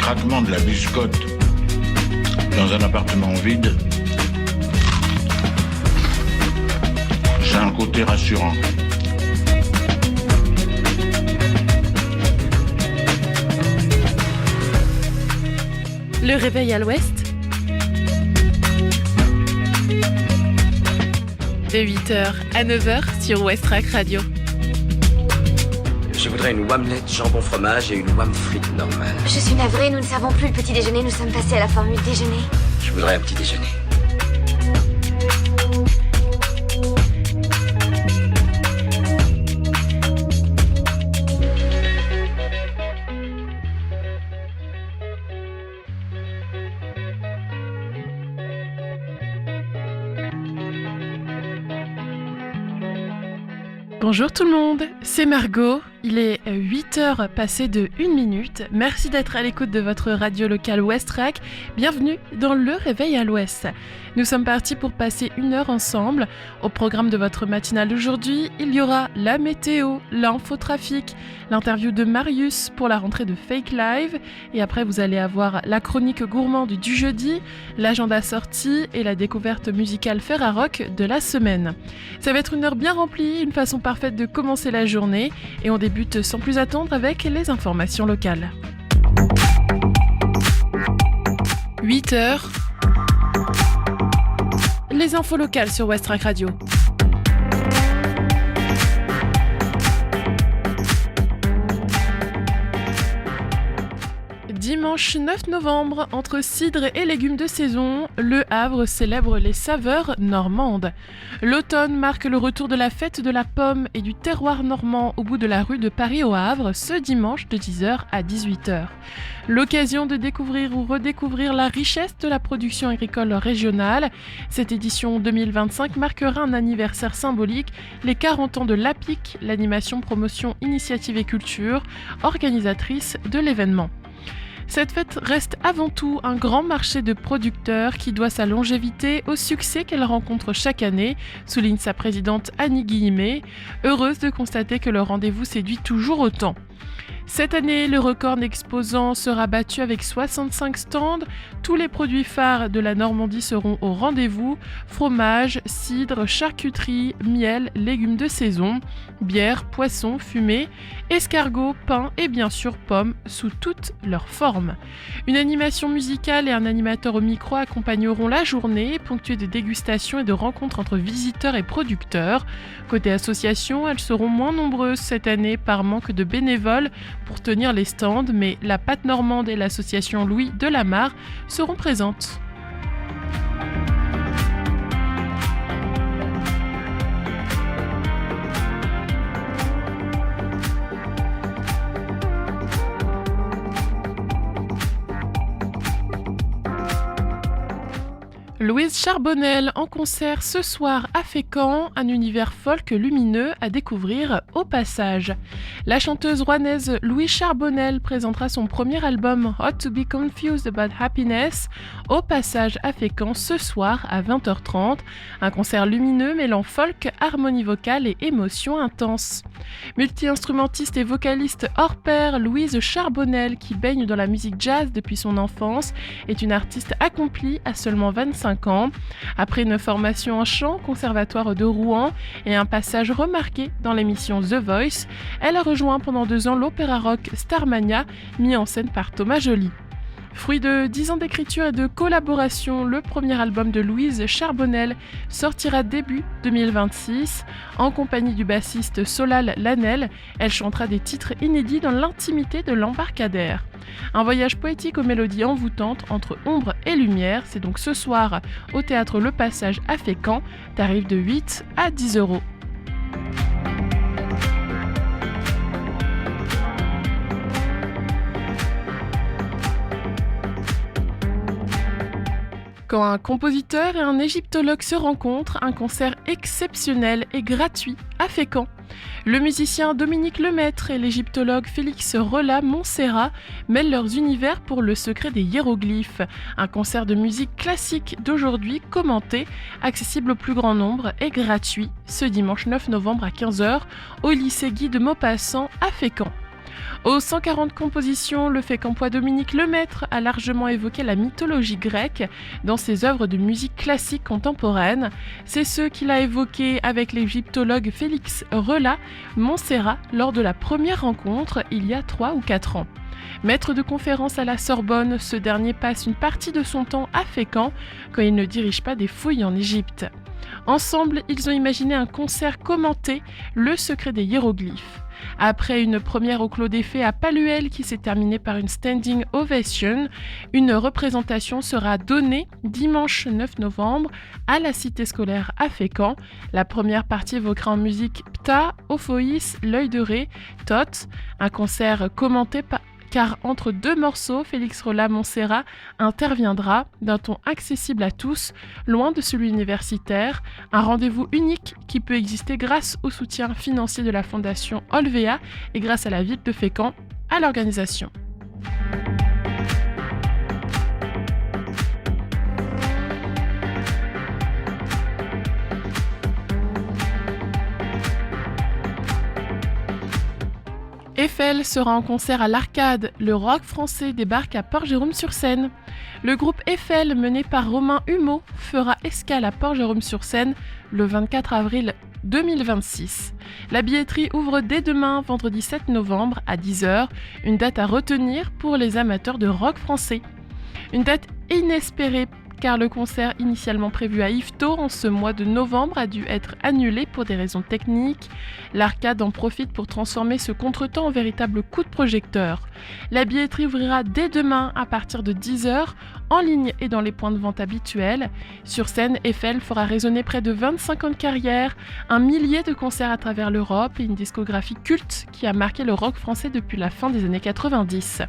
craquement de la biscotte dans un appartement vide, c'est un côté rassurant. Le réveil à l'ouest, de 8h à 9h sur Westrack Radio. Je voudrais une omelette jambon fromage et une wham frite normale. Je suis navrée, nous ne savons plus le petit déjeuner, nous sommes passés à la formule déjeuner. Je voudrais un petit déjeuner. Bonjour tout le monde, c'est Margot, il est 8h passé de 1 minute, merci d'être à l'écoute de votre radio locale Westrack, bienvenue dans le réveil à l'ouest. Nous sommes partis pour passer 1 heure ensemble. Au programme de votre matinale d'aujourd'hui, il y aura la météo, l'infotrafic, l'interview de Marius pour la rentrée de Fake Live, et après vous allez avoir la chronique gourmande du jeudi, l'agenda sortie et la découverte musicale Ferrarock de la semaine. Ça va être 1 heure bien remplie, une façon parfaite de commencer la journée, et on débute sans plus attendre avec les informations locales. 8h, les infos locales sur Westrack Radio. Dimanche 9 novembre, entre cidre et légumes de saison, Le Havre célèbre les saveurs normandes. L'automne marque le retour de la fête de la pomme et du terroir normand au bout de la rue de Paris au Havre, ce dimanche de 10h à 18h. L'occasion de découvrir ou redécouvrir la richesse de la production agricole régionale. Cette édition 2025 marquera un anniversaire symbolique, les 40 ans de l'APIC, l'animation promotion initiative et culture, organisatrice de l'événement. Cette fête reste avant tout un grand marché de producteurs qui doit sa longévité au succès qu'elle rencontre chaque année, souligne sa présidente Annie Guillemet, heureuse de constater que le rendez-vous séduit toujours autant. Cette année, le record d'exposants sera battu avec 65 stands. Tous les produits phares de la Normandie seront au rendez-vous. Fromage, cidre, charcuterie, miel, légumes de saison, bière, poissons, fumée, escargots, pain et bien sûr pommes sous toutes leurs formes. Une animation musicale et un animateur au micro accompagneront la journée, ponctuée de dégustations et de rencontres entre visiteurs et producteurs. Côté association, elles seront moins nombreuses cette année par manque de bénévoles pour tenir les stands, mais la pâte normande et l'association Louis Delamarre seront présentes. Louise Charbonnel en concert ce soir à Fécamp, un univers folk lumineux à découvrir au passage. La chanteuse rouennaise Louise Charbonnel présentera son premier album Hot to be Confused About Happiness au passage à Fécamp ce soir à 20h30. Un concert lumineux mêlant folk, harmonie vocale et émotion intense. Multi-instrumentiste et vocaliste hors pair, Louise Charbonnel, qui baigne dans la musique jazz depuis son enfance, est une artiste accomplie à seulement 25 ans. Après une formation en chant, conservatoire de Rouen et un passage remarqué dans l'émission The Voice, elle a rejoint pendant 2 ans l'opéra rock Starmania, mis en scène par Thomas Joly. Fruit de 10 ans d'écriture et de collaboration, le premier album de Louise Charbonnel sortira début 2026. En compagnie du bassiste Solal Lanel, elle chantera des titres inédits dans l'intimité de l'embarcadère. Un voyage poétique aux mélodies envoûtantes entre ombre et lumière, c'est donc ce soir au théâtre Le Passage à Fécamp, tarif de 8 à 10 €. Quand un compositeur et un égyptologue se rencontrent, un concert exceptionnel et gratuit à Fécamp. Le musicien Dominique Lemaître et l'égyptologue Félix Rolla Montserrat mêlent leurs univers pour le secret des hiéroglyphes. Un concert de musique classique d'aujourd'hui commenté, accessible au plus grand nombre et gratuit ce dimanche 9 novembre à 15h au lycée Guy de Maupassant à Fécamp. Aux 140 compositions, le Fécampois Dominique Lemaître a largement évoqué la mythologie grecque dans ses œuvres de musique classique contemporaine. C'est ce qu'il a évoqué avec l'égyptologue Félix Relat-Montserrat lors de la première rencontre il y a 3 ou 4 ans. Maître de conférence à la Sorbonne, ce dernier passe une partie de son temps à Fécamp quand il ne dirige pas des fouilles en Égypte. Ensemble, ils ont imaginé un concert commenté, Le secret des hiéroglyphes. Après une première au Clos des Fées à Palluel qui s'est terminée par une standing ovation, une représentation sera donnée dimanche 9 novembre à la cité scolaire à Fécamp. La première partie évoquera en musique Ptah, Ophoïs, L'œil de Ré, Thoth, un concert commenté car entre 2 morceaux, Félix Relat-Montserrat interviendra d'un ton accessible à tous, loin de celui universitaire, un rendez-vous unique qui peut exister grâce au soutien financier de la fondation Olvea et grâce à la ville de Fécamp à l'organisation. Eiffel sera en concert à l'Arcade. Le rock français débarque à Port-Jérôme-sur-Seine. Le groupe Eiffel, mené par Romain Humeau, fera escale à Port-Jérôme-sur-Seine le 24 avril 2026. La billetterie ouvre dès demain, vendredi 7 novembre à 10h, une date à retenir pour les amateurs de rock français. Une date inespérée car le concert initialement prévu à Yvetot en ce mois de novembre a dû être annulé pour des raisons techniques. L'Arcade en profite pour transformer ce contretemps en véritable coup de projecteur. La billetterie ouvrira dès demain à partir de 10h, en ligne et dans les points de vente habituels. Sur scène, Eiffel fera résonner près de 25 ans de carrière, un millier de concerts à travers l'Europe et une discographie culte qui a marqué le rock français depuis la fin des années 90.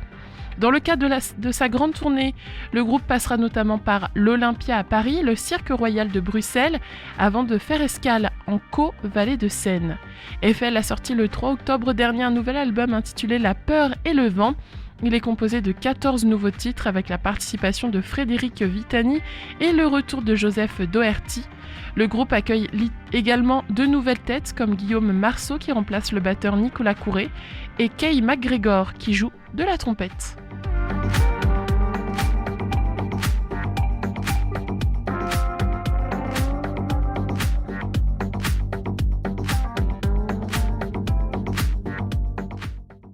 Dans le cadre de sa grande tournée, le groupe passera notamment par l'Olympia à Paris, le Cirque Royal de Bruxelles, avant de faire escale en Caux, Vallée de Seine. Eiffel a sorti le 3 octobre dernier un nouvel album intitulé La peur et le vent. Il est composé de 14 nouveaux titres avec la participation de Frédéric Vitani et le retour de Joseph Doherty. Le groupe accueille également 2 nouvelles têtes comme Guillaume Marceau qui remplace le batteur Nicolas Courret et Kay McGregor qui joue de la trompette.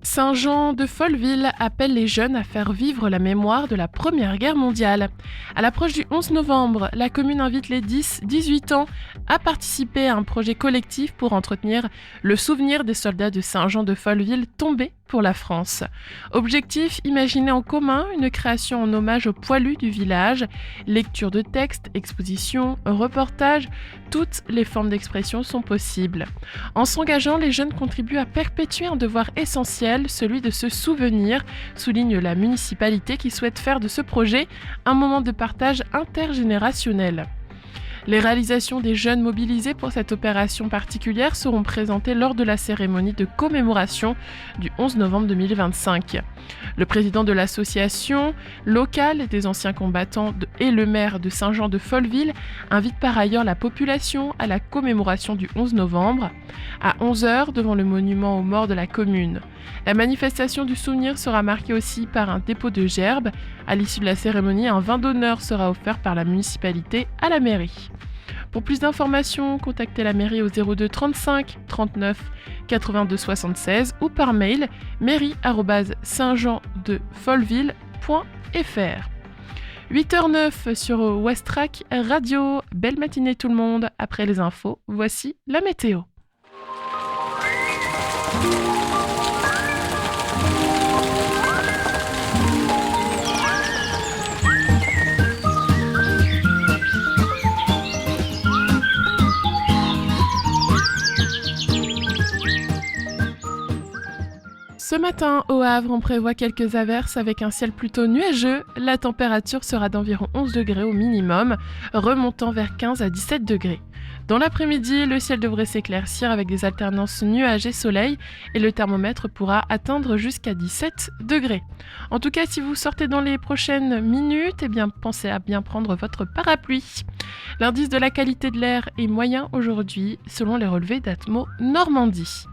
Saint-Jean de Folleville appelle les jeunes à faire vivre la mémoire de la Première Guerre mondiale. À l'approche du 11 novembre, la commune invite les 10-18 ans à participer à un projet collectif pour entretenir le souvenir des soldats de Saint-Jean de Folleville tombés pour la France. Objectif, imaginer en commun une création en hommage aux poilus du village, lecture de textes, expositions, reportages, toutes les formes d'expression sont possibles. En s'engageant, les jeunes contribuent à perpétuer un devoir essentiel, celui de se souvenir, souligne la municipalité qui souhaite faire de ce projet un moment de partage intergénérationnel. Les réalisations des jeunes mobilisés pour cette opération particulière seront présentées lors de la cérémonie de commémoration du 11 novembre 2025. Le président de l'association locale des anciens combattants et le maire de Saint-Jean de Folleville invite par ailleurs la population à la commémoration du 11 novembre à 11h devant le monument aux morts de la commune. La manifestation du souvenir sera marquée aussi par un dépôt de gerbes. À l'issue de la cérémonie, un vin d'honneur sera offert par la municipalité à la mairie. Pour plus d'informations, contactez la mairie au 02 35 39 82 76 ou par mail mairie@saintjeandefolleville.fr. 8h09 sur Westrack Radio. Belle matinée tout le monde. Après les infos, voici la météo. Ce matin, au Havre, on prévoit quelques averses avec un ciel plutôt nuageux. La température sera d'environ 11 degrés au minimum, remontant vers 15 à 17 degrés. Dans l'après-midi, le ciel devrait s'éclaircir avec des alternances nuages et soleil et le thermomètre pourra atteindre jusqu'à 17 degrés. En tout cas, si vous sortez dans les prochaines minutes, pensez à bien prendre votre parapluie. L'indice de la qualité de l'air est moyen aujourd'hui, selon les relevés d'Atmo Normandie.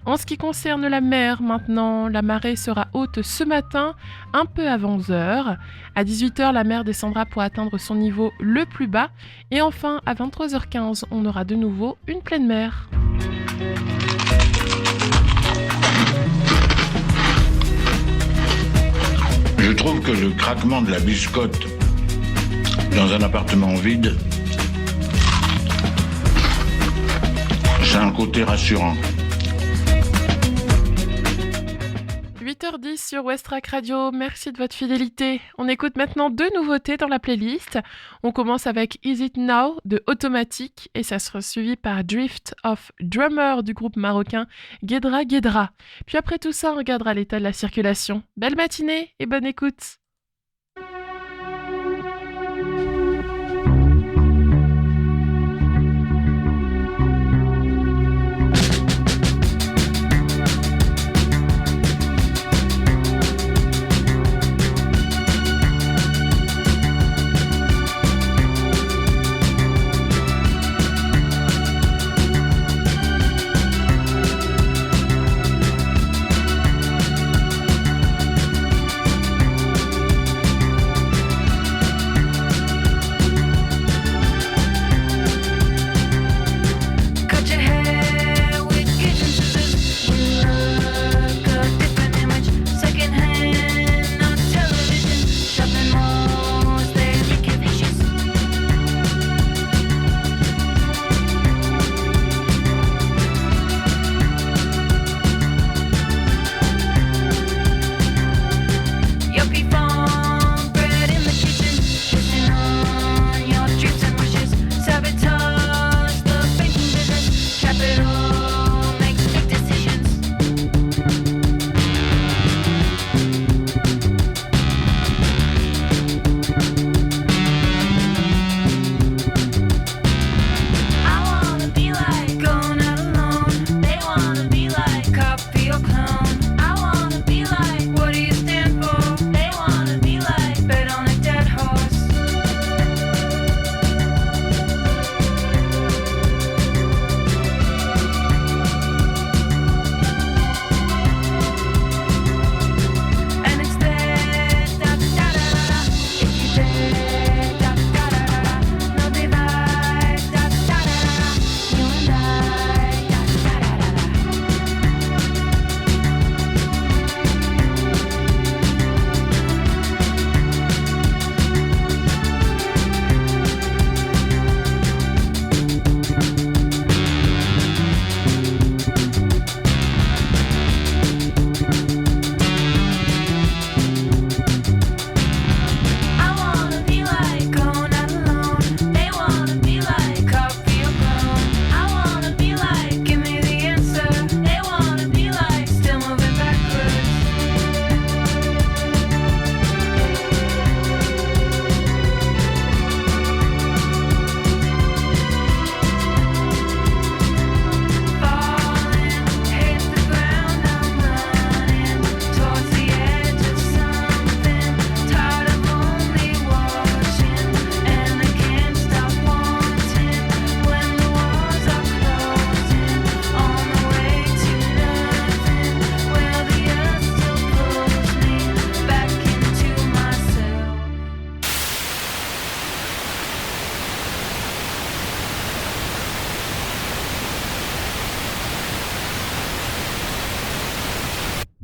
En ce qui concerne la mer maintenant, la marée sera haute ce matin, un peu avant 11h. À 18h, la mer descendra pour atteindre son niveau le plus bas. Et enfin, à 23h15, on aura de nouveau une pleine mer. Je trouve que le craquement de la biscotte dans un appartement vide, c'est un côté rassurant. 8h10 sur Westrack Radio, merci de votre fidélité. On écoute maintenant 2 nouveautés dans la playlist. On commence avec Is It Now de Automatic et ça sera suivi par Drift of Drummer du groupe marocain Guedra Guedra. Puis après tout ça, on regardera l'état de la circulation. Belle matinée et bonne écoute.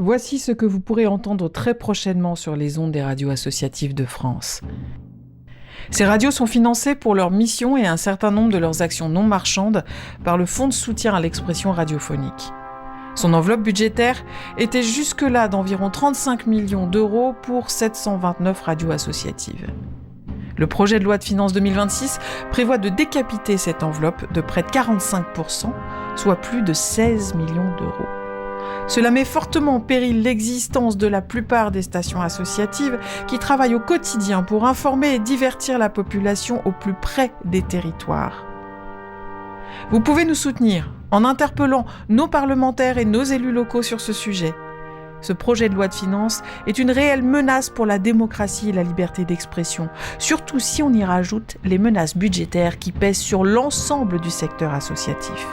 Voici ce que vous pourrez entendre très prochainement sur les ondes des radios associatives de France. Ces radios sont financées pour leur mission et un certain nombre de leurs actions non marchandes par le Fonds de soutien à l'expression radiophonique. Son enveloppe budgétaire était jusque-là d'environ 35 millions d'euros pour 729 radios associatives. Le projet de loi de finances 2026 prévoit de décapiter cette enveloppe de près de 45%, soit plus de 16 millions d'euros. Cela met fortement en péril l'existence de la plupart des stations associatives qui travaillent au quotidien pour informer et divertir la population au plus près des territoires. Vous pouvez nous soutenir en interpellant nos parlementaires et nos élus locaux sur ce sujet. Ce projet de loi de finances est une réelle menace pour la démocratie et la liberté d'expression, surtout si on y rajoute les menaces budgétaires qui pèsent sur l'ensemble du secteur associatif.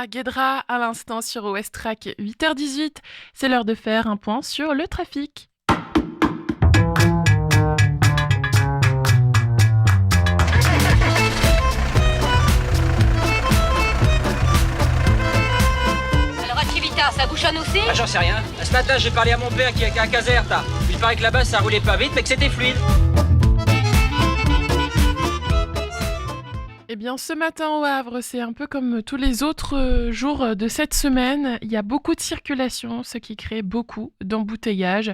Guédra à l'instant sur OS Track 8h18. C'est l'heure de faire un point sur le trafic. Alors à Civita, ça bouchonne aussi? Ah, j'en sais rien. Ce matin, j'ai parlé à mon père qui est à Caserta. Il paraît que là-bas, ça roulait pas vite, mais que c'était fluide. Eh bien, ce matin au Havre, c'est un peu comme tous les autres jours de cette semaine. Il y a beaucoup de circulation, ce qui crée beaucoup d'embouteillages.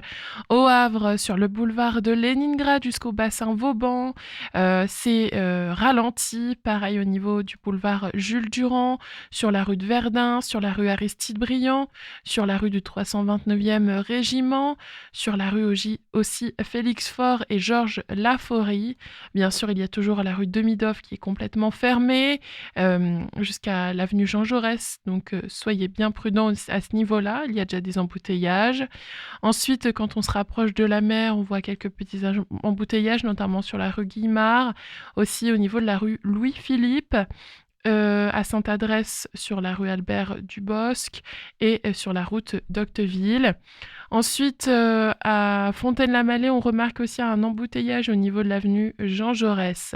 Au Havre, sur le boulevard de Leningrad jusqu'au bassin Vauban, c'est ralenti. Pareil au niveau du boulevard Jules Durand, sur la rue de Verdun, sur la rue Aristide Briand, sur la rue du 329e Régiment, sur la rue aussi Félix Faure et Georges Laforie. Bien sûr, il y a toujours la rue Demidov qui est complètement fermée jusqu'à l'avenue Jean Jaurès. Donc, soyez bien prudents à ce niveau-là. Il y a déjà des embouteillages. Ensuite, quand on se rapproche de la mer, on voit quelques petits embouteillages, notamment sur la rue Guimard, aussi au niveau de la rue Louis-Philippe. À Sainte-Adresse sur la rue Albert Dubosc et sur la route d'Octeville. Ensuite, à Fontaine-la-Mallée, on remarque aussi un embouteillage au niveau de l'avenue Jean Jaurès.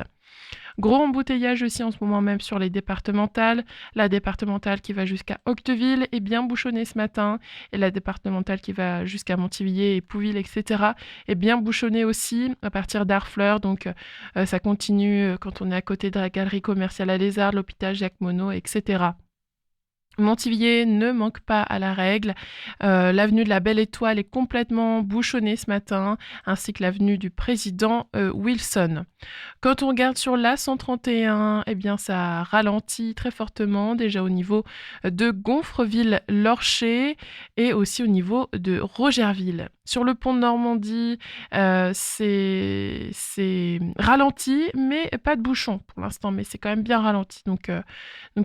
Gros embouteillage aussi en ce moment même sur les départementales. La départementale qui va jusqu'à Octeville est bien bouchonnée ce matin. Et la départementale qui va jusqu'à Montivilliers, Épouville, etc. est bien bouchonnée aussi à partir d'Harfleur. Donc ça continue quand on est à côté de la galerie commerciale à Lézard, l'hôpital Jacques Monod, etc. Montivilliers ne manque pas à la règle. L'avenue de la Belle Étoile est complètement bouchonnée ce matin, ainsi que l'avenue du Président Wilson. Quand on regarde sur l'A131, eh bien ça ralentit très fortement, déjà au niveau de Gonfreville-Lorcher et aussi au niveau de Rogerville. Sur le pont de Normandie, c'est ralenti, mais pas de bouchon pour l'instant, mais c'est quand même bien ralenti, donc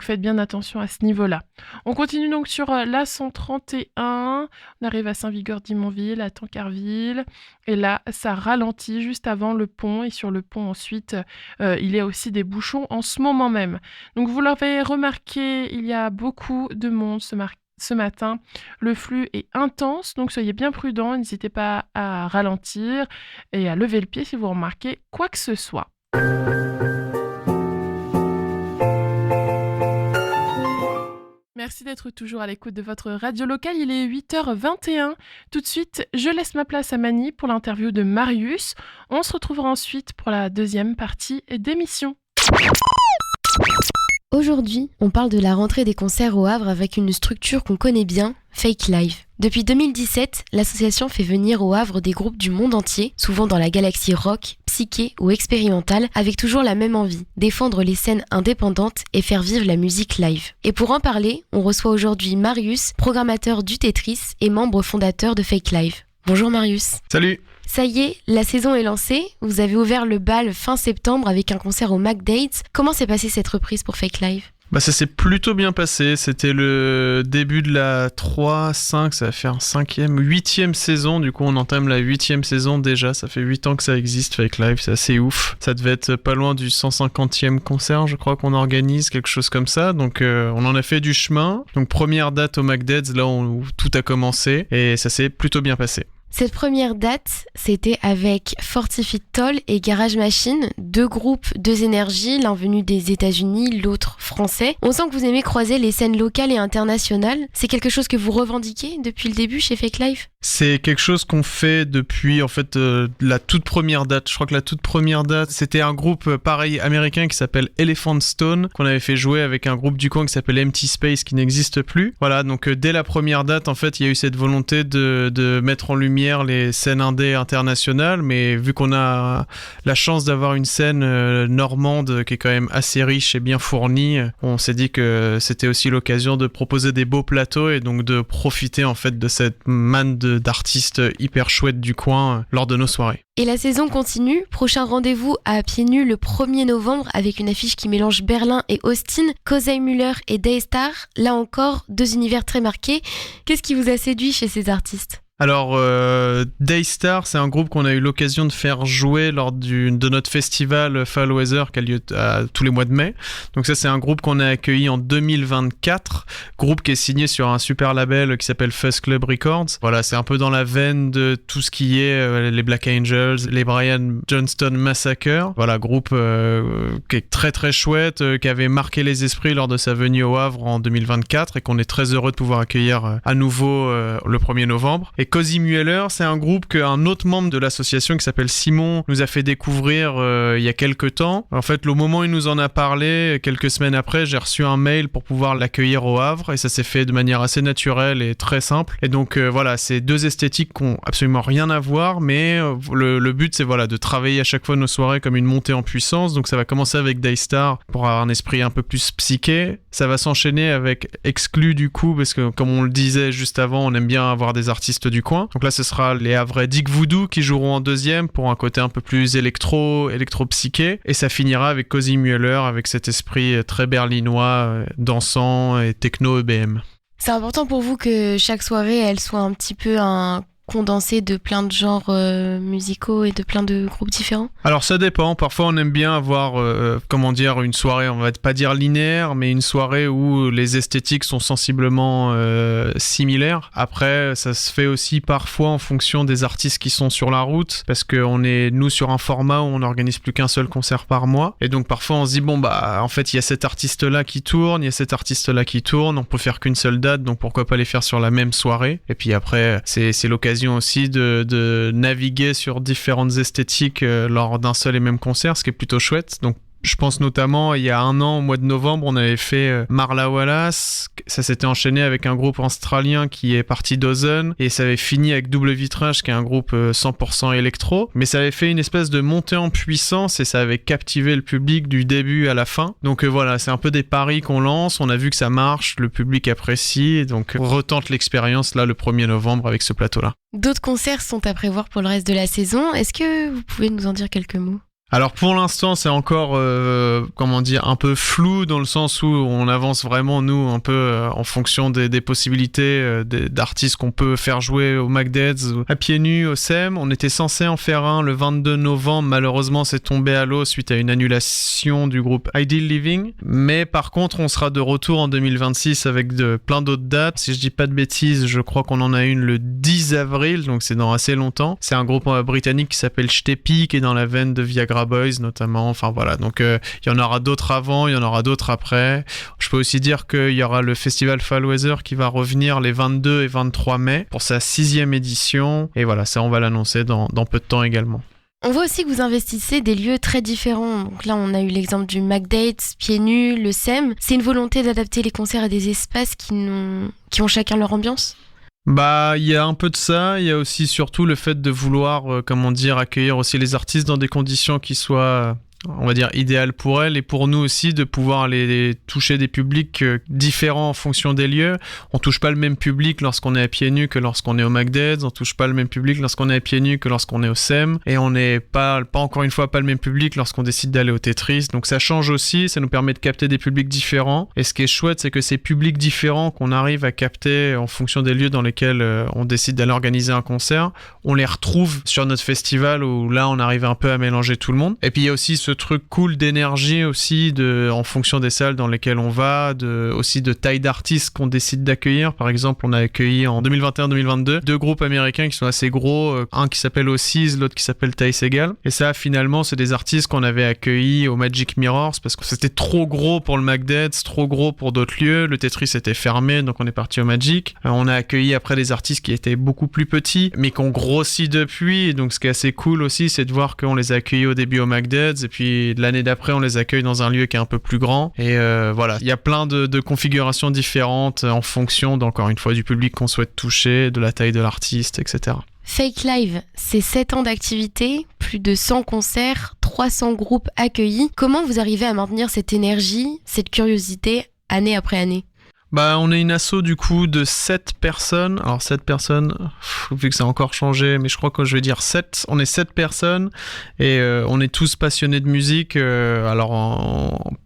faites bien attention à ce niveau-là. On continue donc sur l'A131, on arrive à Saint-Vigor-d'Imonville, à Tancarville, et là ça ralentit juste avant le pont, et sur le pont ensuite, il y a aussi des bouchons en ce moment même. Donc vous l'avez remarqué, il y a beaucoup de monde ce matin. Le flux est intense, donc soyez bien prudents, n'hésitez pas à ralentir et à lever le pied si vous remarquez quoi que ce soit. Merci d'être toujours à l'écoute de votre radio locale, il est 8h21. Tout de suite, je laisse ma place à Mani pour l'interview de Marius. On se retrouvera ensuite pour la deuxième partie d'émission. Aujourd'hui, on parle de la rentrée des concerts au Havre avec une structure qu'on connaît bien, Fake Live. Depuis 2017, l'association fait venir au Havre des groupes du monde entier, souvent dans la galaxie rock, psyché ou expérimentale, avec toujours la même envie, défendre les scènes indépendantes et faire vivre la musique live. Et pour en parler, on reçoit aujourd'hui Marius, programmateur du Tetris et membre fondateur de Fake Live. Bonjour Marius. Salut. Ça y est, la saison est lancée. Vous avez ouvert le bal fin septembre avec un concert au McDade's. Comment s'est passée cette reprise pour Fake Live ? Ça s'est plutôt bien passé. C'était le début de la 3, 5, ça va faire 8e saison. Du coup, on entame la 8e saison déjà. Ça fait 8 ans que ça existe, Fake Live. C'est assez ouf. Ça devait être pas loin du 150e concert, je crois qu'on organise, quelque chose comme ça. Donc, on en a fait du chemin. Donc, première date au McDade's, là où tout a commencé. Et ça s'est plutôt bien passé. Cette première date, c'était avec Fortify Toll et Garage Machine, deux groupes, deux énergies, l'un venu des États-Unis, l'autre français. On sent que vous aimez croiser les scènes locales et internationales. C'est quelque chose que vous revendiquez depuis le début chez Fake Live ? C'est quelque chose qu'on fait depuis la toute première date. Je crois que la toute première date, c'était un groupe pareil américain qui s'appelle Elephant Stone, qu'on avait fait jouer avec un groupe du coin qui s'appelle Empty Space qui n'existe plus. Voilà, donc dès la première date, en fait, il y a eu cette volonté de mettre en lumière les scènes indé internationales, mais vu qu'on a la chance d'avoir une scène normande qui est quand même assez riche et bien fournie, on s'est dit que c'était aussi l'occasion de proposer des beaux plateaux et donc de profiter en fait de cette manne d'artistes hyper chouettes du coin lors de nos soirées. Et la saison continue. Prochain rendez-vous à Pieds Nus le 1er novembre avec une affiche qui mélange Berlin et Austin, Kozai Müller et Daystar. Là encore, deux univers très marqués. Qu'est-ce qui vous a séduit chez ces artistes ? Alors, Daystar, c'est un groupe qu'on a eu l'occasion de faire jouer lors de notre festival Fall Weather qui a lieu tous les mois de mai. Donc ça, c'est un groupe qu'on a accueilli en 2024, groupe qui est signé sur un super label qui s'appelle Fuzz Club Records. Voilà, c'est un peu dans la veine de tout ce qui est les Black Angels, les Brian Johnston Massacre. Voilà, groupe qui est très très chouette, qui avait marqué les esprits lors de sa venue au Havre en 2024 et qu'on est très heureux de pouvoir accueillir à nouveau le 1er novembre. Et Kozai Müller, c'est un groupe qu'un autre membre de l'association qui s'appelle Simon nous a fait découvrir il y a quelques temps. En fait, au moment où il nous en a parlé, quelques semaines après, j'ai reçu un mail pour pouvoir l'accueillir au Havre et ça s'est fait de manière assez naturelle et très simple. Et donc voilà, c'est deux esthétiques qui n'ont absolument rien à voir, mais le but c'est de travailler à chaque fois nos soirées comme une montée en puissance. Donc ça va commencer avec Daystar pour avoir un esprit un peu plus psyché. Ça va s'enchaîner avec Exclu du coup, parce que comme on le disait juste avant, on aime bien avoir des artistes du coin. Donc là, ce sera les Havrais Dick Voodoo qui joueront en deuxième pour un côté un peu plus électro-psyché. Et ça finira avec Kozai Müller, avec cet esprit très berlinois, dansant et techno-EBM. C'est important pour vous que chaque soirée, elle soit un petit peu un condensé de plein de genres musicaux et de plein de groupes différents? Alors ça dépend, parfois on aime bien avoir une soirée, on va pas dire linéaire, mais une soirée où les esthétiques sont sensiblement similaires. Après ça se fait aussi parfois en fonction des artistes qui sont sur la route, parce qu'on est nous sur un format où on n'organise plus qu'un seul concert par mois, et donc parfois on se dit en fait il y a cet artiste là qui tourne, il y a cet artiste là qui tourne, on peut faire qu'une seule date, donc pourquoi pas les faire sur la même soirée. Et puis après c'est l'occasion aussi de naviguer sur différentes esthétiques lors d'un seul et même concert, ce qui est plutôt chouette. Donc je pense notamment, il y a un an, au mois de novembre, on avait fait Marla Wallace. Ça s'était enchaîné avec un groupe australien qui est parti d'Ozen. Et ça avait fini avec Double Vitrage, qui est un groupe 100% électro. Mais ça avait fait une espèce de montée en puissance et ça avait captivé le public du début à la fin. Donc voilà, c'est un peu des paris qu'on lance. On a vu que ça marche, le public apprécie. Donc on retente l'expérience là le 1er novembre avec ce plateau-là. D'autres concerts sont à prévoir pour le reste de la saison. Est-ce que vous pouvez nous en dire quelques mots ? Alors pour l'instant c'est encore un peu flou, dans le sens où on avance vraiment nous un peu en fonction des possibilités d'artistes qu'on peut faire jouer au McDead's, à Pieds Nus, au SEM. On était censé en faire un le 22 novembre, malheureusement c'est tombé à l'eau suite à une annulation du groupe Ideal Living, mais par contre on sera de retour en 2026 avec plein d'autres dates. Si je dis pas de bêtises, je crois qu'on en a une le 10 avril, donc c'est dans assez longtemps. C'est un groupe britannique qui s'appelle Shtepi, qui est dans la veine de Viagra Boys notamment, enfin voilà, donc il y en aura d'autres avant, il y en aura d'autres après. Je peux aussi dire qu'il y aura le festival Fall Weather qui va revenir les 22 et 23 mai pour sa 6e édition, et voilà, ça on va l'annoncer dans peu de temps également. On voit aussi que vous investissez des lieux très différents. Donc là, on a eu l'exemple du McDates, Pieds Nus, le SEM. C'est une volonté d'adapter les concerts à des espaces qui ont chacun leur ambiance ? Il y a un peu de ça, il y a aussi surtout le fait de vouloir, accueillir aussi les artistes dans des conditions qui soient, on va dire, idéales pour elles, et pour nous aussi de pouvoir aller toucher des publics différents en fonction des lieux. On touche pas le même public lorsqu'on est à Pieds Nus que lorsqu'on est au McDead's, on touche pas le même public lorsqu'on est à Pieds Nus que lorsqu'on est au SEM, et on n'est pas encore une fois pas le même public lorsqu'on décide d'aller au Tetris. Donc ça change aussi, ça nous permet de capter des publics différents, et ce qui est chouette, c'est que ces publics différents qu'on arrive à capter en fonction des lieux dans lesquels on décide d'aller organiser un concert, on les retrouve sur notre festival, où là on arrive un peu à mélanger tout le monde. Et puis il y a aussi ce truc cool d'énergie aussi, en fonction des salles dans lesquelles on va, aussi de taille d'artistes qu'on décide d'accueillir. Par exemple, on a accueilli en 2021-2022 2 groupes américains qui sont assez gros, un qui s'appelle Ossies, l'autre qui s'appelle Ty Segall. Et ça, finalement, c'est des artistes qu'on avait accueillis au Magic Mirrors parce que c'était trop gros pour le McDead's, trop gros pour d'autres lieux. Le Tetris était fermé, donc on est parti au Magic. On a accueilli après des artistes qui étaient beaucoup plus petits, mais qui ont grossi depuis. Et donc ce qui est assez cool aussi, c'est de voir qu'on les a accueillis au début au McDead's, et puis l'année d'après, on les accueille dans un lieu qui est un peu plus grand. Et voilà, il y a plein de configurations différentes en fonction, encore une fois, du public qu'on souhaite toucher, de la taille de l'artiste, etc. Fake Live, c'est 7 ans d'activité, plus de 100 concerts, 300 groupes accueillis. Comment vous arrivez à maintenir cette énergie, cette curiosité, année après année ? On est une asso du coup de 7 personnes. Alors 7 personnes, vu que ça a encore changé, mais je crois que je vais dire 7. On est 7 personnes et on est tous passionnés de musique.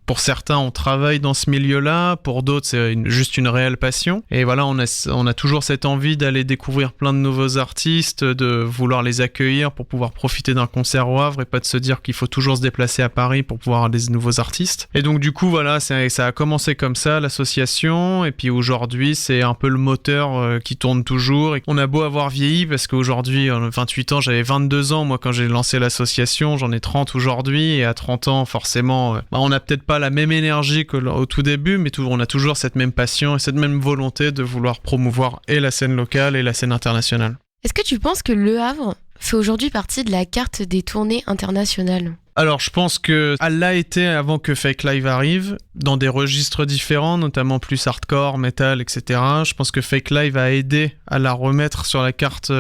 Pour certains, on travaille dans ce milieu-là. Pour d'autres, c'est juste une réelle passion. Et voilà, on a toujours cette envie d'aller découvrir plein de nouveaux artistes, de vouloir les accueillir pour pouvoir profiter d'un concert au Havre et pas de se dire qu'il faut toujours se déplacer à Paris pour pouvoir avoir des nouveaux artistes. Et donc du coup, voilà, ça a commencé comme ça, l'association. Et puis aujourd'hui, c'est un peu le moteur qui tourne toujours. Et on a beau avoir vieilli, parce qu'aujourd'hui, 28 ans, j'avais 22 ans, moi, quand j'ai lancé l'association. J'en ai 30 aujourd'hui. Et à 30 ans, forcément, on n'a peut-être pas la même énergie qu'au tout début, mais on a toujours cette même passion et cette même volonté de vouloir promouvoir et la scène locale et la scène internationale. Est-ce que tu penses que Le Havre fait aujourd'hui partie de la carte des tournées internationales ? Alors je pense qu'elle l'a été avant que Fake Live arrive, dans des registres différents, notamment plus hardcore, metal, etc. Je pense que Fake Live a aidé à la remettre sur la carte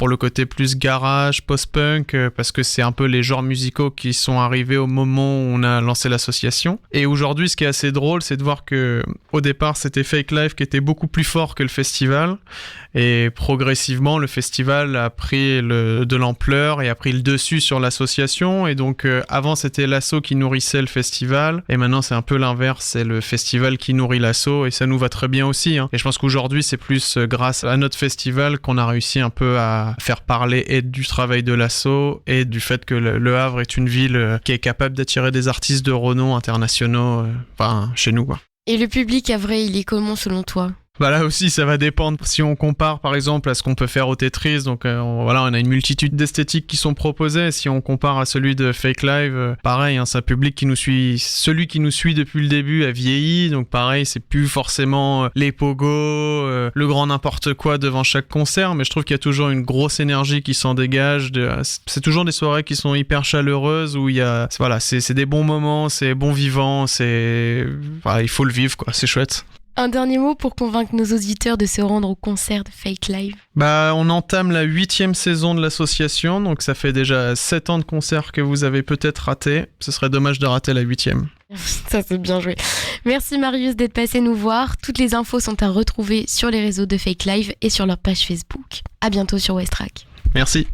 pour le côté plus garage, post-punk, parce que c'est un peu les genres musicaux qui sont arrivés au moment où on a lancé l'association. Et aujourd'hui, ce qui est assez drôle, c'est de voir que au départ, c'était Fake Life qui était beaucoup plus fort que le festival. Et progressivement, le festival a pris de l'ampleur et a pris le dessus sur l'association. Et donc, avant, c'était l'asso qui nourrissait le festival. Et maintenant, c'est un peu l'inverse. C'est le festival qui nourrit l'asso. Et ça nous va très bien aussi. Et je pense qu'aujourd'hui, c'est plus grâce à notre festival qu'on a réussi un peu à faire parler et du travail de l'asso et du fait que Le Havre est une ville qui est capable d'attirer des artistes de renom internationaux, chez nous, quoi. Et le public havrais, il est comment selon toi ? Bah là aussi, ça va dépendre. Si on compare par exemple à ce qu'on peut faire au Tetris, donc on a une multitude d'esthétiques qui sont proposées. Si on compare à celui de Fake Live, pareil, c'est un public qui nous suit. Celui qui nous suit depuis le début a vieilli, donc pareil, c'est plus forcément les pogos, le grand n'importe quoi devant chaque concert, mais je trouve qu'il y a toujours une grosse énergie qui s'en dégage. C'est toujours des soirées qui sont hyper chaleureuses où il y a, c'est des bons moments, c'est bon vivant, il faut le vivre, quoi. C'est chouette. Un dernier mot pour convaincre nos auditeurs de se rendre au concert de Fake Live. On entame la 8e saison de l'association, donc ça fait déjà 7 ans de concerts que vous avez peut-être raté. Ce serait dommage de rater la 8e. Ça, c'est bien joué. Merci Marius d'être passé nous voir. Toutes les infos sont à retrouver sur les réseaux de Fake Live et sur leur page Facebook. À bientôt sur Westrack. Merci.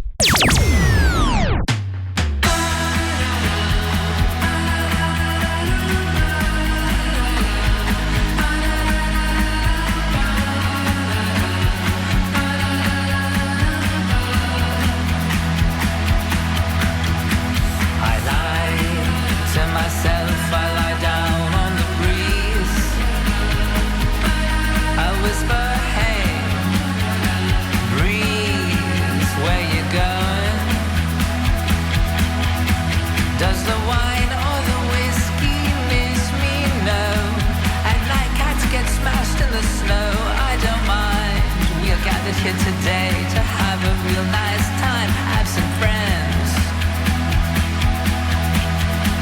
Here today to have a real nice time. Have some friends.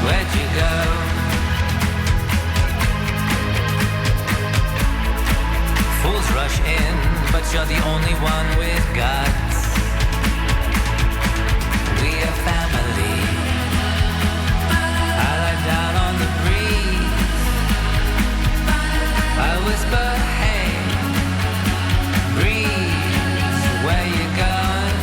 Where'd you go? Fools rush in, but you're the only one with guts. We are family. I lie down on the breeze. I whisper, hey, breathe. Where you going?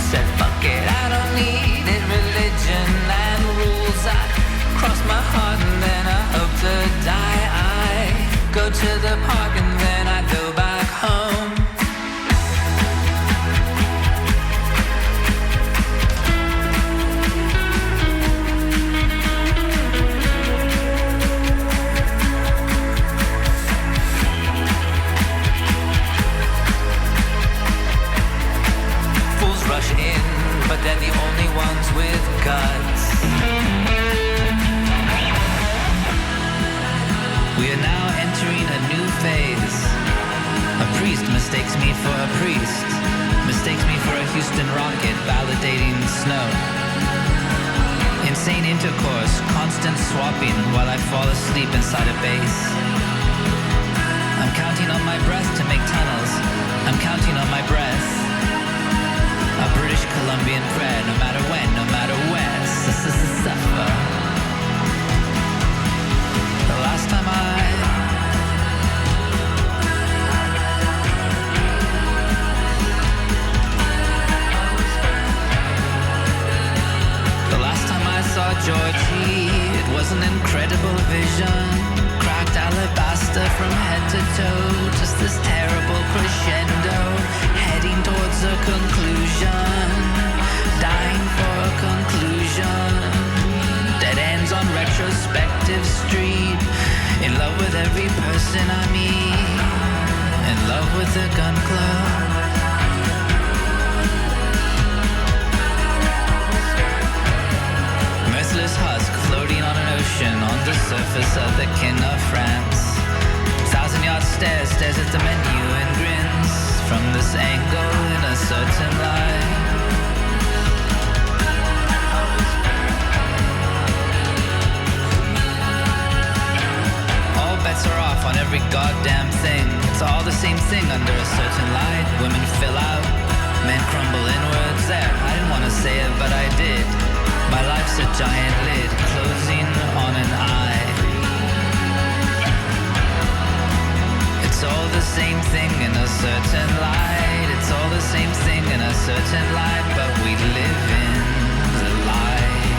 Said fuck it, I don't need it. Religion and rules, I cross my heart and then I hope to die. I go to the park and then I go back home. Rush in, but they're the only ones with guts. We are now entering a new phase. A priest mistakes me for a priest, mistakes me for a Houston rocket validating snow. Insane intercourse, constant swapping while I fall asleep inside a base. I'm counting on my breath to make tunnels. I'm counting on my breath. A British Columbian prayer, no matter when, no matter where, suffer. The last time I saw Georgie, it was an incredible vision. Cracked alabaster from head to toe, just this terrible crescendo, heading towards a conclusion, dying for a conclusion. Dead ends on Retrospective Street, in love with every person I meet, in love with the gun club. Merciless husk floating on an ocean on the surface of the kin of France. 1,000-yard stare stares at the menu and grins from this angle in a certain light. All bets are off on every goddamn thing. It's all the same thing under a certain light. Women fill out, men crumble inwards. There, I didn't want to say it, but I did. My life's a giant lid, closing on an eye. It's all the same thing in a certain light. It's all the same thing in a certain light, but we live in the lie.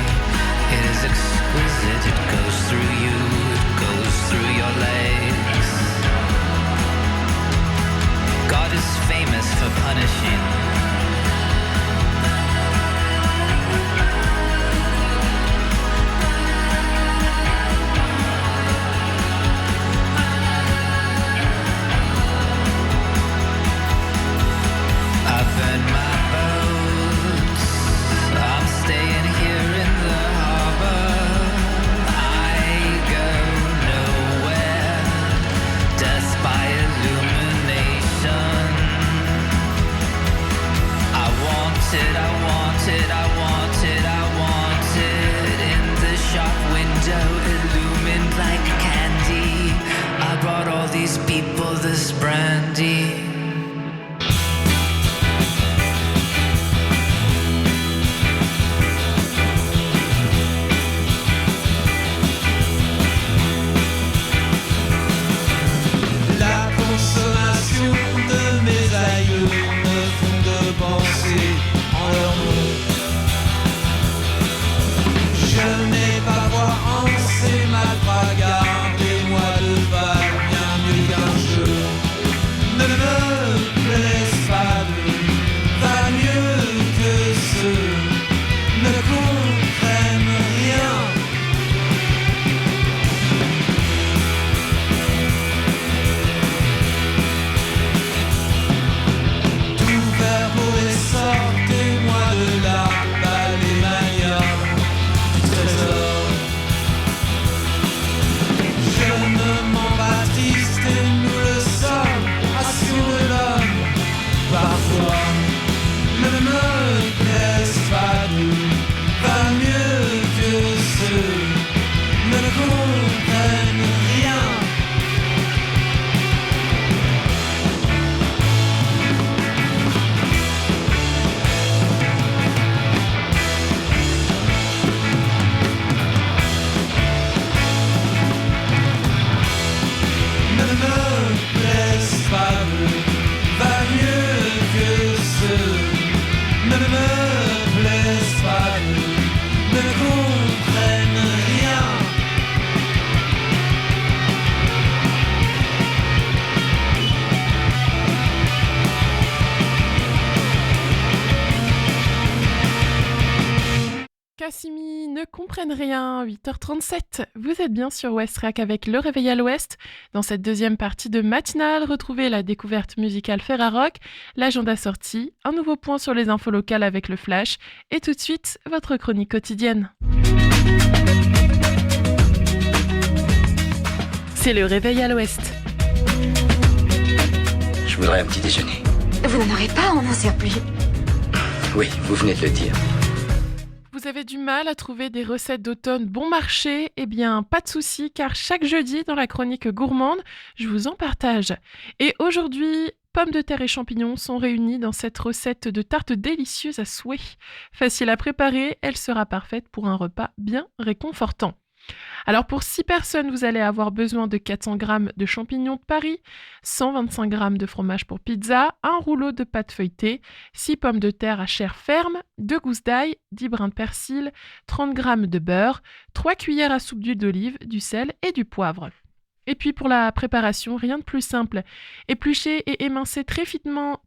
It is exquisite, it goes through you, it goes through your legs. God is famous for punishing. I burn my boats, I'm staying here in the harbor. I go nowhere, death by illumination. I want it, I want it, I want it, I want it. In the shop window, illumined like candy, I brought all these people this brandy. La consommation de mes aïeux me font de penser en leur nom. Je n'ai pas voix en ces mal gardez-moi de balle bien mieux qu'un jeu. Ne me blesse pas de va mieux que ceux ne comprennent rien. Tout vers haut et sortez-moi de là, bas les manières du trésor. Je ne m'en bats triste et nous le sommes, passion de l'homme. Parfois, ne me blesse pas de va mieux que ceux ne comprennent rien. Ne me blesse pas de va mieux que ceux ne me blesse pas de ne comprennent rien. Cassimi ne comprennent rien, 8h37. Vous êtes bien sur Westrack avec Le Réveil à l'Ouest. Dans cette deuxième partie de matinale, retrouvez la découverte musicale Ferrarock, l'agenda sorti, un nouveau point sur les infos locales avec le Flash, et tout de suite, votre chronique quotidienne. C'est Le Réveil à l'Ouest. Je voudrais un petit déjeuner. Vous n'en aurez pas, on n'en sert plus. Oui, vous venez de le dire. Vous avez du mal à trouver des recettes d'automne bon marché? Eh bien, pas de souci, car chaque jeudi, dans la chronique gourmande, je vous en partage. Et aujourd'hui, pommes de terre et champignons sont réunis dans cette recette de tarte délicieuse à souhait. Facile à préparer, elle sera parfaite pour un repas bien réconfortant. Alors pour 6 personnes, vous allez avoir besoin de 400 g de champignons de Paris, 125 g de fromage pour pizza, un rouleau de pâte feuilletée, 6 pommes de terre à chair ferme, 2 gousses d'ail, 10 brins de persil, 30 g de beurre, 3 cuillères à soupe d'huile d'olive, du sel et du poivre. Et puis pour la préparation, rien de plus simple. Épluchez et émincez très finement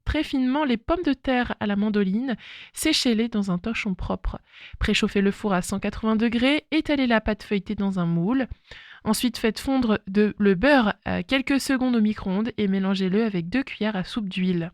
les pommes de terre à la mandoline, séchez-les dans un torchon propre. Préchauffez le four à 180 degrés, étalez la pâte feuilletée dans un moule. Ensuite, faites fondre le beurre à quelques secondes au micro-ondes et mélangez-le avec 2 cuillères à soupe d'huile.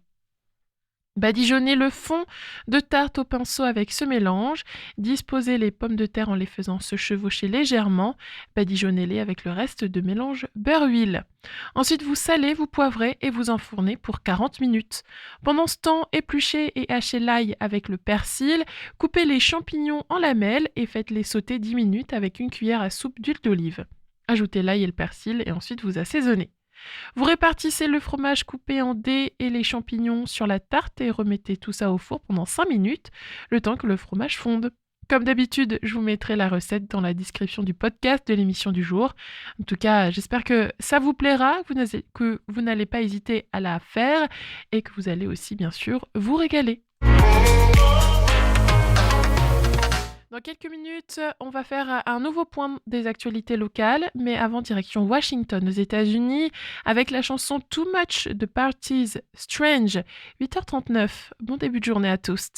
Badigeonnez le fond de tarte au pinceau avec ce mélange. Disposez les pommes de terre en les faisant se chevaucher légèrement. Badigeonnez-les avec le reste de mélange beurre-huile. Ensuite, vous salez, vous poivrez et vous enfournez pour 40 minutes. Pendant ce temps, épluchez et hachez l'ail avec le persil. Coupez les champignons en lamelles et faites-les sauter 10 minutes avec une cuillère à soupe d'huile d'olive. Ajoutez l'ail et le persil et ensuite vous assaisonnez. Vous répartissez le fromage coupé en dés et les champignons sur la tarte et remettez tout ça au four pendant 5 minutes, le temps que le fromage fonde. Comme d'habitude, je vous mettrai la recette dans la description du podcast de l'émission du jour. En tout cas, j'espère que ça vous plaira, que vous n'allez pas hésiter à la faire et que vous allez aussi, bien sûr, vous régaler. Dans quelques minutes, on va faire un nouveau point des actualités locales, mais avant, direction Washington, aux États-Unis, avec la chanson Too Much de Parties Strange. 8h39, bon début de journée à tous.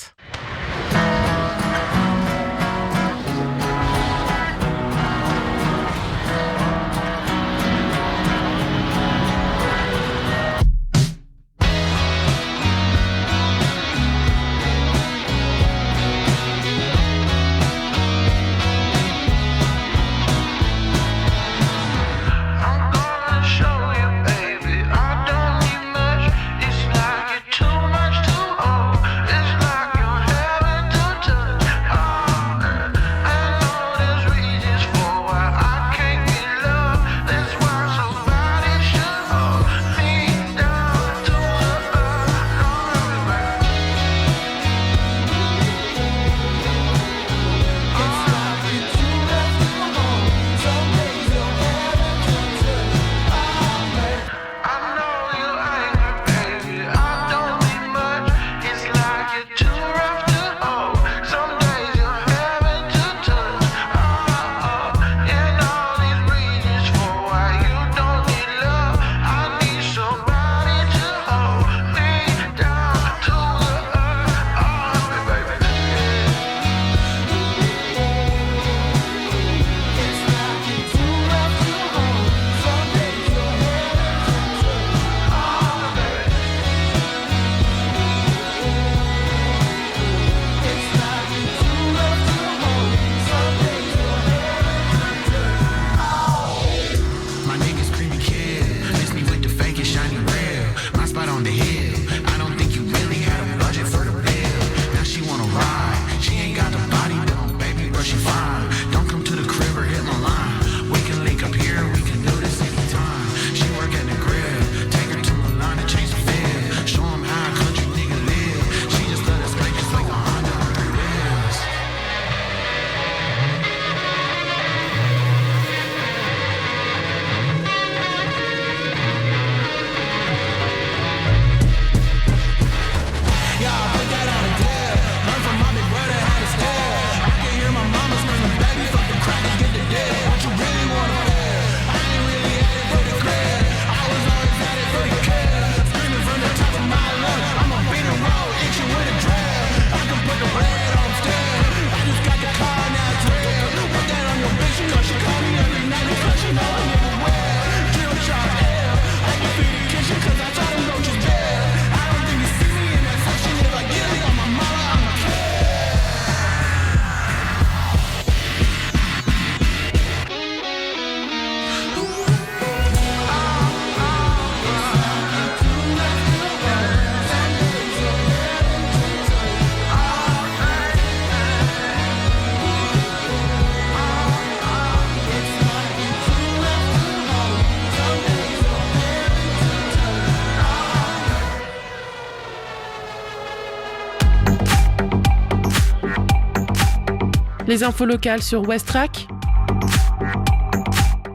Les infos locales sur Westrack.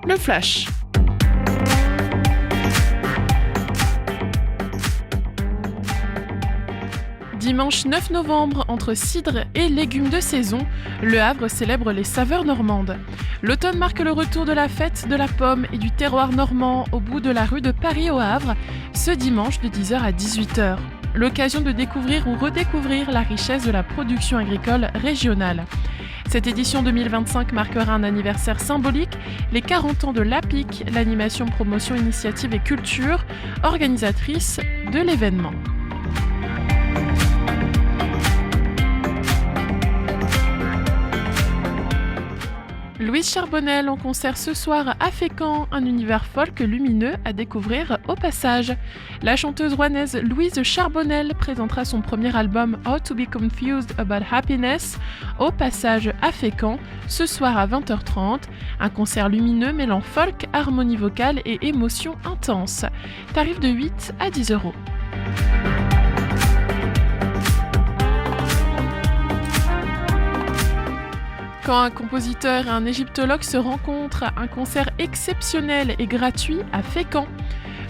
Le Flash. Dimanche 9 novembre, entre cidre et légumes de saison, Le Havre célèbre les saveurs normandes. L'automne marque le retour de la fête de la pomme et du terroir normand au bout de la rue de Paris au Havre, ce dimanche de 10h à 18h. L'occasion de découvrir ou redécouvrir la richesse de la production agricole régionale. Cette édition 2025 marquera un anniversaire symbolique, les 40 ans de l'APIC, l'animation promotion initiative et culture, organisatrice de l'événement. Louise Charbonnel en concert ce soir à Fécamp, un univers folk lumineux à découvrir au passage. La chanteuse rouennaise Louise Charbonnel présentera son premier album How to be Confused About Happiness au passage à Fécamp ce soir à 20h30. Un concert lumineux mêlant folk, harmonie vocale et émotion intense. Tarif de 8 à 10 €. Quand un compositeur et un égyptologue se rencontrent, un concert exceptionnel et gratuit à Fécamp.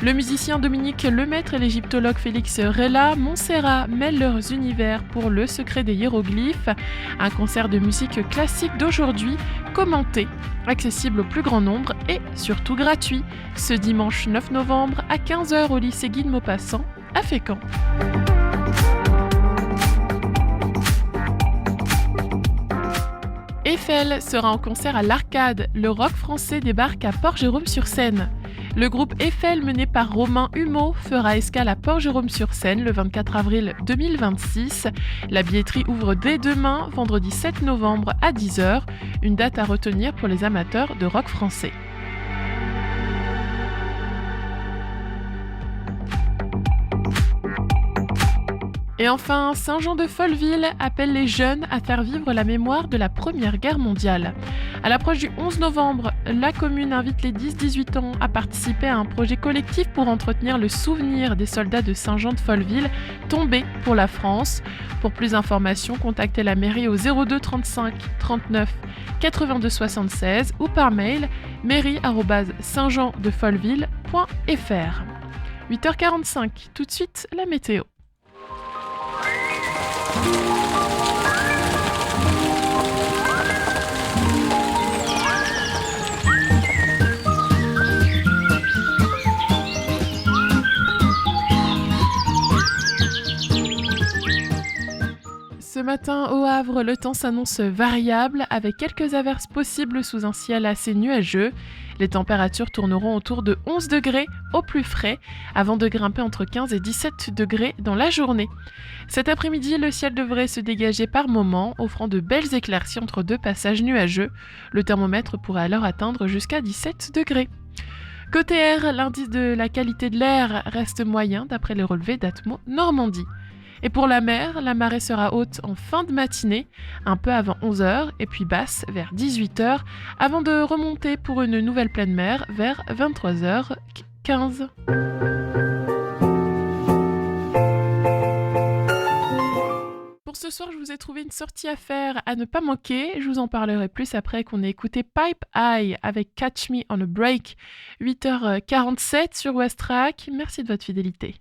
Le musicien Dominique Lemaître et l'égyptologue Félix Rella Montserrat mêlent leurs univers pour Le secret des hiéroglyphes, un concert de musique classique d'aujourd'hui, commenté, accessible au plus grand nombre et surtout gratuit, ce dimanche 9 novembre à 15h au lycée Guy de Maupassant à Fécamp. Eiffel sera en concert à l'Arcade. Le rock français débarque à Port-Jérôme-sur-Seine. Le groupe Eiffel, mené par Romain Humeau, fera escale à Port-Jérôme-sur-Seine le 24 avril 2026. La billetterie ouvre dès demain, vendredi 7 novembre à 10h, une date à retenir pour les amateurs de rock français. Et enfin, Saint-Jean-de-Folleville appelle les jeunes à faire vivre la mémoire de la Première Guerre mondiale. À l'approche du 11 novembre, la commune invite les 10-18 ans à participer à un projet collectif pour entretenir le souvenir des soldats de Saint-Jean-de-Folleville tombés pour la France. Pour plus d'informations, contactez la mairie au 02 35 39 82 76 ou par mail mairie@saintjeandefolleville.fr. 8h45, tout de suite la météo. Ce matin au Havre, le temps s'annonce variable avec quelques averses possibles sous un ciel assez nuageux. Les températures tourneront autour de 11 degrés au plus frais avant de grimper entre 15 et 17 degrés dans la journée. Cet après-midi, le ciel devrait se dégager par moments, offrant de belles éclaircies entre deux passages nuageux. Le thermomètre pourrait alors atteindre jusqu'à 17 degrés. Côté air, l'indice de la qualité de l'air reste moyen d'après les relevés d'Atmo Normandie. Et pour la mer, la marée sera haute en fin de matinée, un peu avant 11h, et puis basse vers 18h, avant de remonter pour une nouvelle pleine mer vers 23h15. Pour ce soir, je vous ai trouvé une sortie à faire à ne pas manquer. Je vous en parlerai plus après qu'on ait écouté Pipe Eye avec Catch Me on a Break, 8h47 sur Westrack. Merci de votre fidélité.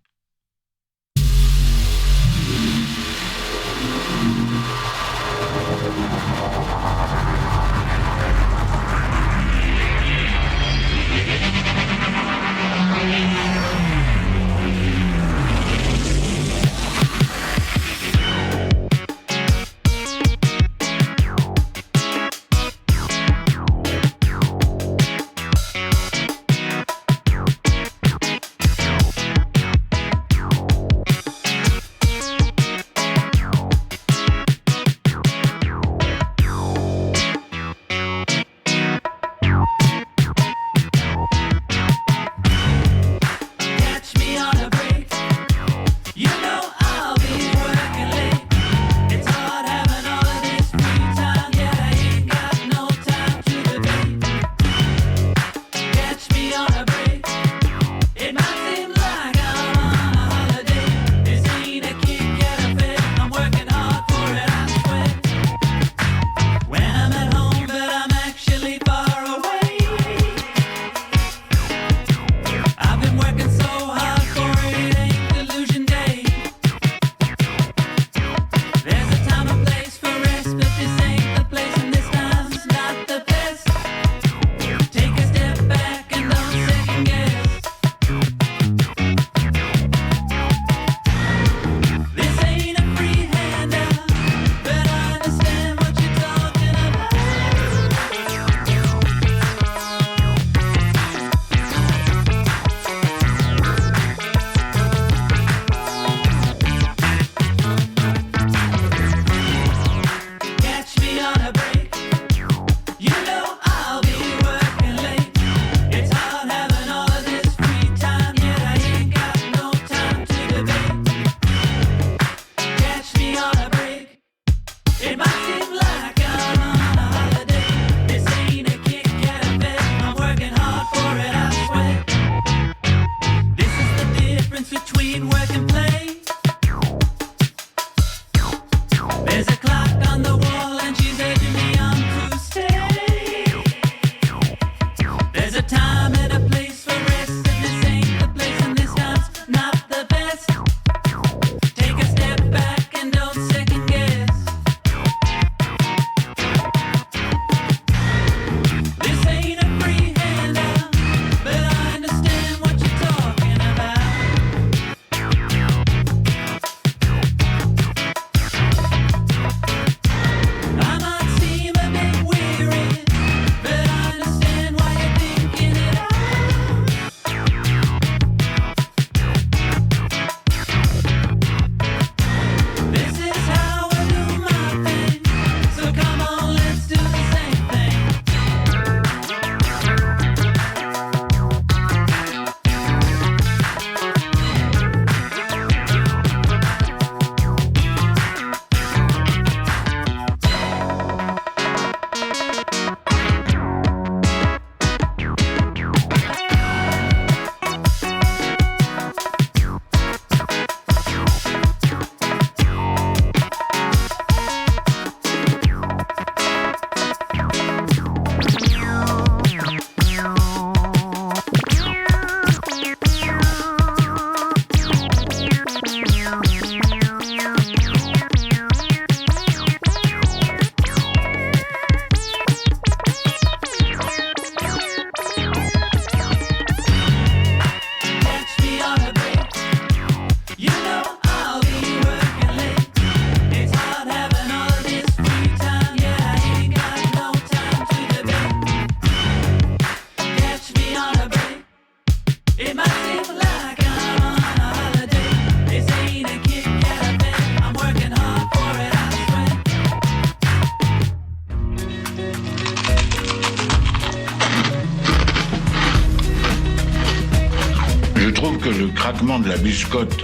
que le craquement de la biscotte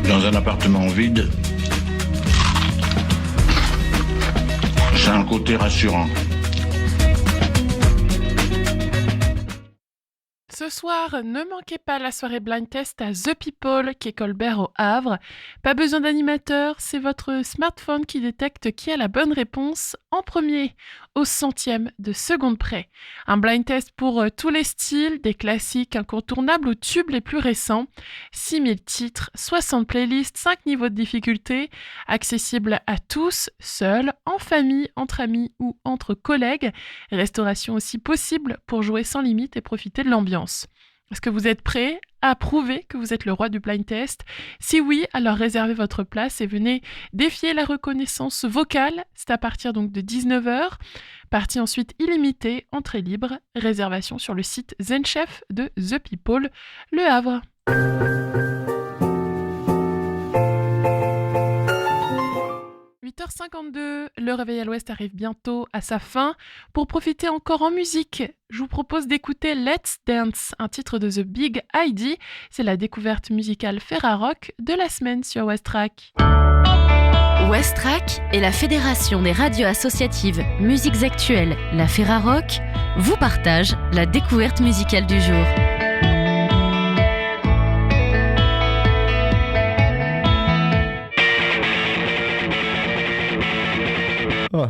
dans un appartement vide, c'est un côté rassurant. Ce soir, ne manquez pas la soirée blind test à The People, quai Colbert au Havre. Pas besoin d'animateur, c'est votre smartphone qui détecte qui a la bonne réponse en premier, au centième de seconde près. Un blind test pour tous les styles, des classiques incontournables aux tubes les plus récents. 6000 titres, 60 playlists, 5 niveaux de difficulté, accessible à tous, seuls, en famille, entre amis ou entre collègues. Restauration aussi possible pour jouer sans limite et profiter de l'ambiance. Est-ce que vous êtes prêts à prouver que vous êtes le roi du blind test? Si oui, alors réservez votre place et venez défier la reconnaissance vocale. C'est à partir donc de 19h. Partie ensuite illimitée, entrée libre. Réservation sur le site Zenchef de The People, Le Havre. 8h52, le réveil à l'Ouest arrive bientôt à sa fin. Pour profiter encore en musique, je vous propose d'écouter Let's Dance, un titre de The Big ID. C'est la découverte musicale Ferrarock de la semaine sur Westrack. Westrack et la Fédération des radios associatives Musiques Actuelles, la Ferrarock, vous partagent la découverte musicale du jour. Oh.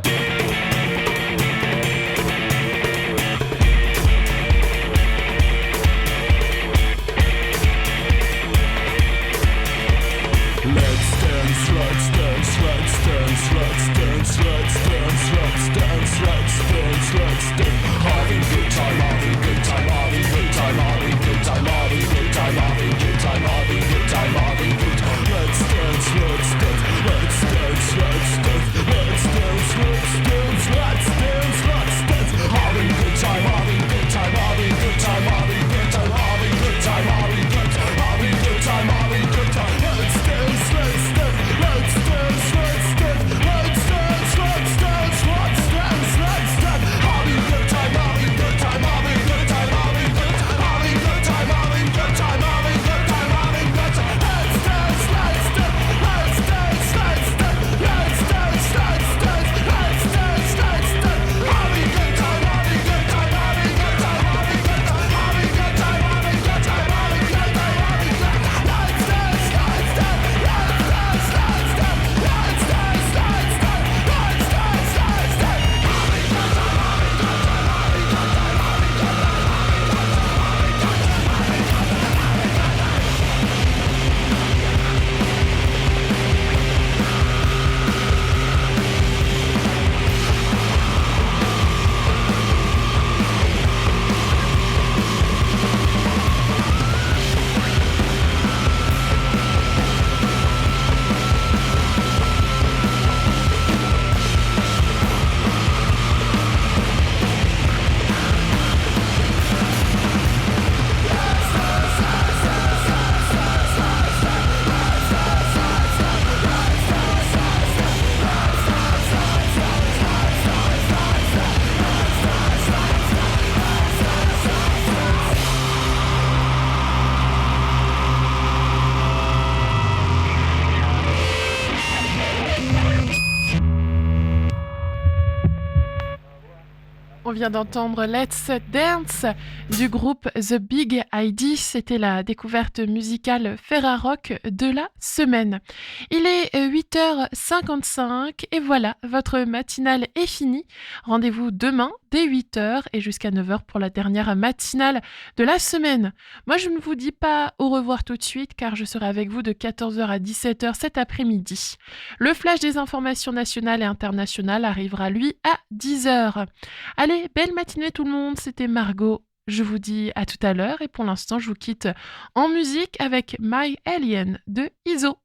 On vient d'entendre Let's Dance du groupe The Big ID. C'était la découverte musicale Ferrarock de la semaine. Il est 8h55 et voilà, votre matinale est finie. Rendez-vous demain dès 8h et jusqu'à 9h pour la dernière matinale de la semaine. Moi, je ne vous dis pas au revoir tout de suite car je serai avec vous de 14h à 17h cet après-midi. Le flash des informations nationales et internationales arrivera lui à 10h. Allez, belle matinée tout le monde, c'était Margot. Je vous dis à tout à l'heure et pour l'instant, je vous quitte en musique avec My Alien de Iso.